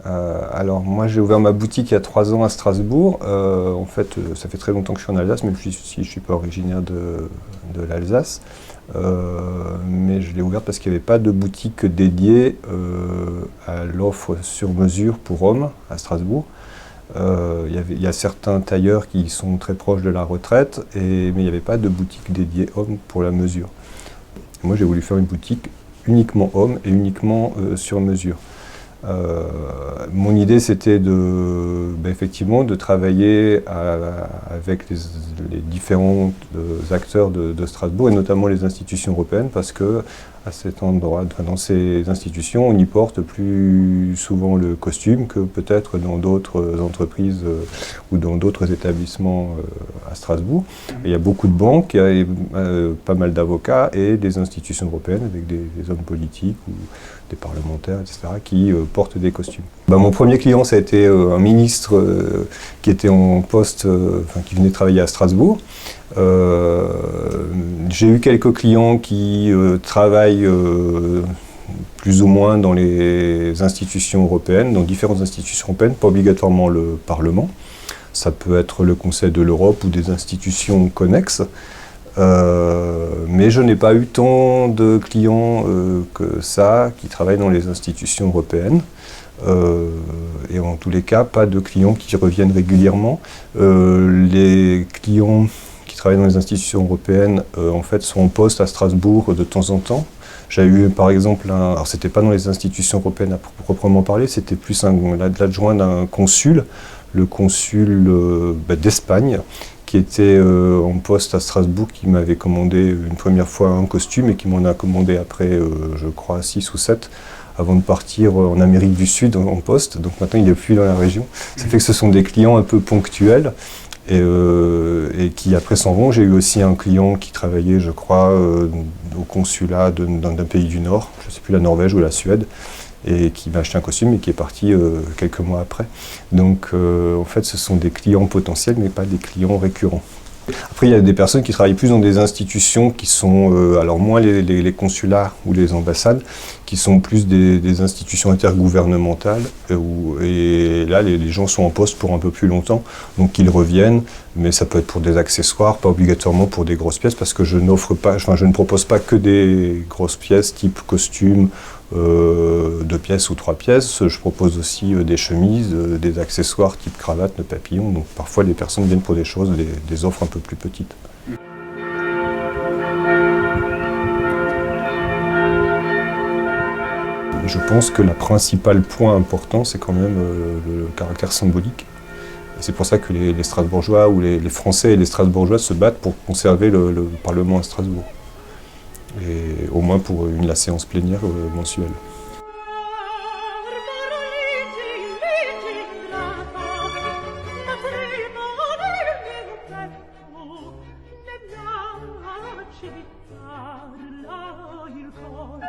Alors moi j'ai ouvert ma boutique il y a 3 ans à Strasbourg. En fait ça fait très longtemps que je suis en Alsace, même si je ne suis pas originaire de l'Alsace. Mais je l'ai ouverte parce qu'il n'y avait pas de boutique dédiée à l'offre sur mesure pour hommes à Strasbourg. Il y a certains tailleurs qui sont très proches de la retraite, mais il n'y avait pas de boutique dédiée hommes pour la mesure. Moi j'ai voulu faire une boutique uniquement hommes et uniquement sur mesure. Mon idée c'était effectivement de travailler avec les différents acteurs de Strasbourg et notamment les institutions européennes parce que à cet endroit, dans ces institutions, on y porte plus souvent le costume que peut-être dans d'autres entreprises ou dans d'autres établissements à Strasbourg. Et il y a beaucoup de banques, il y a pas mal d'avocats et des institutions européennes avec des hommes politiques ou des parlementaires, etc., qui portent des costumes. Mon premier client, ça a été un ministre qui était en poste, qui venait travailler à Strasbourg. J'ai eu quelques clients qui travaillent plus ou moins dans les institutions européennes, dans différentes institutions européennes, pas obligatoirement le Parlement. Ça peut être le Conseil de l'Europe ou des institutions connexes. Mais je n'ai pas eu tant de clients que ça qui travaillent dans les institutions européennes. Et en tous les cas, pas de clients qui reviennent régulièrement. Les clients qui travaillent dans les institutions européennes en fait, sont en poste à Strasbourg de temps en temps. J'ai eu par exemple, alors c'était pas dans les institutions européennes à proprement parler, c'était plus l'adjoint d'un consul, le consul d'Espagne, qui était en poste à Strasbourg, qui m'avait commandé une première fois un costume et qui m'en a commandé après, je crois, 6 ou 7 avant de partir en Amérique du Sud en poste. Donc maintenant, il n'est plus dans la région. Ça fait que ce sont des clients un peu ponctuels et qui après s'en vont. J'ai eu aussi un client qui travaillait, je crois, au consulat d'un pays du Nord, je ne sais plus, la Norvège ou la Suède, et qui m'a acheté un costume et qui est parti quelques mois après. Donc en fait ce sont des clients potentiels mais pas des clients récurrents. Après il y a des personnes qui travaillent plus dans des institutions qui sont, alors moins les consulats ou les ambassades, qui sont plus des institutions intergouvernementales et là les gens sont en poste pour un peu plus longtemps, donc ils reviennent, mais ça peut être pour des accessoires, pas obligatoirement pour des grosses pièces parce que je ne propose pas que des grosses pièces type costume, 2 pièces ou 3 pièces. Je propose aussi des chemises, des accessoires type cravate, nœud papillon. Donc parfois les personnes viennent pour des choses, des offres un peu plus petites. Je pense que le principal point important, c'est quand même le caractère symbolique. C'est pour ça que les Strasbourgeois ou les Français et les Strasbourgeois se battent pour conserver le Parlement à Strasbourg. Et au moins pour la séance plénière mensuelle. Città, il cor.